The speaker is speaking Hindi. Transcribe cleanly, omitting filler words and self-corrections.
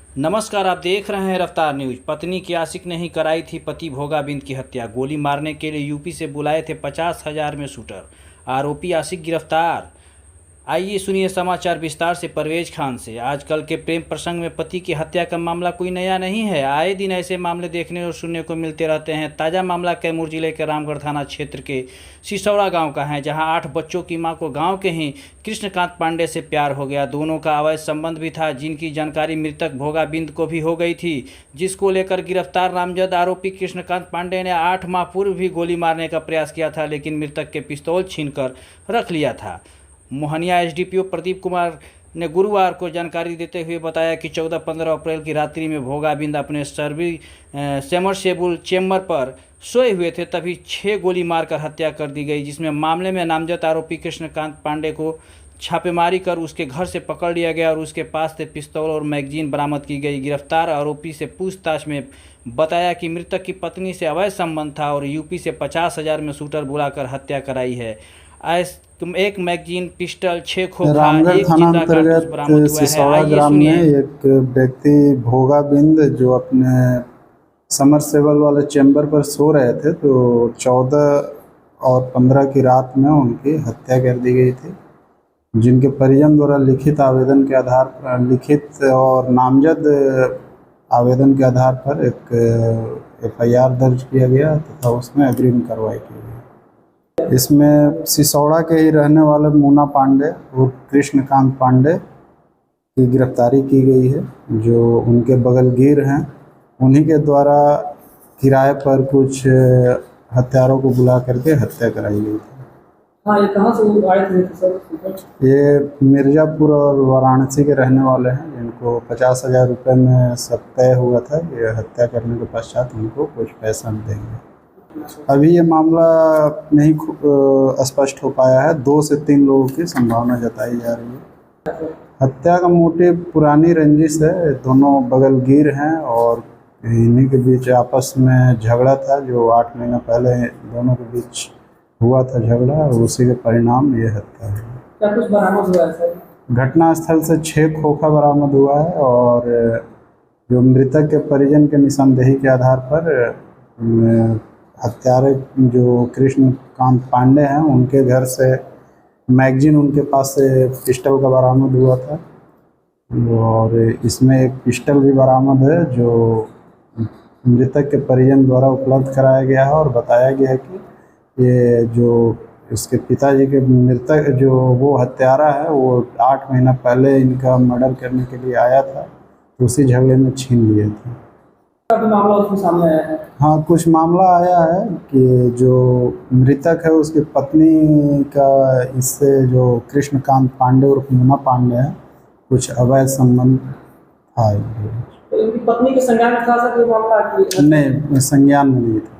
नमस्कार, आप देख रहे हैं रफ्तार न्यूज। पत्नी की आशिक ने ही कराई थी पति भोगा बिंद की हत्या। गोली मारने के लिए यूपी से बुलाए थे 50,000 में शूटर। आरोपी आशिक गिरफ्तार। आइए सुनिए समाचार विस्तार से। परवेज खान से। आजकल के प्रेम प्रसंग में पति की हत्या का मामला कोई नया नहीं है। आए दिन ऐसे मामले देखने और सुनने को मिलते रहते हैं। ताज़ा मामला कैमूर जिले के रामगढ़ थाना क्षेत्र के सिसौड़ा गांव का है, जहां 8 बच्चों की मां को गांव के ही कृष्णकांत पांडे से प्यार हो गया। दोनों का अवैध संबंध भी था, जिनकी जानकारी मृतक भोगा बिंद को भी हो गई थी, जिसको लेकर गिरफ्तार नामजद आरोपी कृष्णकांत पांडे ने 8 माह पूर्व भी गोली मारने का प्रयास किया था, लेकिन मृतक के पिस्तौल छीनकर रख लिया था। मोहनिया एसडीपीओ प्रदीप कुमार ने गुरुवार को जानकारी देते हुए बताया कि 14-15 अप्रैल की रात्रि में भोगा बिंद अपने सबमर्सिबल चेंबर पर सोए हुए थे, तभी 6 गोली मारकर हत्या कर दी गई, जिसमें मामले में नामजद आरोपी कृष्णकांत पांडे को छापेमारी कर उसके घर से पकड़ लिया गया और उसके पास से पिस्तौल और मैगजीन बरामद की गई। गिरफ्तार आरोपी से पूछताछ में बताया कि मृतक की पत्नी से अवैध संबंध था और यूपी से 50,000 में शूटर बुलाकर हत्या कराई है। एक मैगजीन, पिस्टल, 6 खोखा, रामगढ़ एक थाना जिंदा कारतूस बरामद हुआ है। सिसौड़ा ग्राम में एक व्यक्ति भोगा बिंद जो अपने समरसेबल वाले चैम्बर पर सो रहे थे, तो 14 और 15 की रात में उनकी हत्या कर दी गई थी, जिनके परिजन द्वारा लिखित आवेदन के आधार पर, लिखित और नामजद आवेदन के आधार पर एक FIR दर्ज किया गया तथा उसमें अग्रिम कार्रवाई की गई। इसमें सिसौड़ा के ही रहने वाले मुन्ना पांडे और कृष्णकांत पांडे की गिरफ्तारी की गई है, जो उनके बगलगीर हैं। उन्हीं के द्वारा किराए पर कुछ हत्यारों को बुला करके हत्या कराई गई थी। हाँ, ये कहाँ से आए थे सर? ये मिर्ज़ापुर और वाराणसी के रहने वाले हैं, जिनको 50,000 रुपये में सब तय हुआ था। ये हत्या करने के पश्चात उनको कुछ पैसा देंगे। अभी ये मामला नहीं स्पष्ट हो पाया है। 2 से 3 लोगों की संभावना जताई जा रही है। हत्या का मोटिव पुरानी रंजिश है। दोनों बगलगीर हैं और इन्हीं के बीच आपस में झगड़ा था, जो 8 महीना पहले दोनों के बीच हुआ था झगड़ा, और उसी के परिणाम ये हत्या है। क्या कुछ बरामद हुआ है सर? घटनास्थल से 6 खोखा बरामद हुआ है और जो मृतक के परिजन के निशानदेही के आधार पर हत्यारे जो कृष्णकांत पांडे हैं, उनके घर से मैगजीन, उनके पास से पिस्टल का बरामद हुआ था, और इसमें एक पिस्टल भी बरामद है जो मृतक के परिजन द्वारा उपलब्ध कराया गया है, और बताया गया है कि ये जो इसके पिताजी के मृतक जो वो हत्यारा है, वो 8 महीना पहले इनका मर्डर करने के लिए आया था, तो उसी झगड़े में छीन लिए थे। मामला उसमें सामने आया है? हाँ, कुछ मामला आया है कि जो मृतक है उसकी पत्नी का इससे जो कृष्णकांत पांडे और मुन्ना पांडे हैं, कुछ अवैध संबंध था। तो इनकी पत्नी के संज्ञान में था सर ये मामला? नहीं, संज्ञान में नहीं था।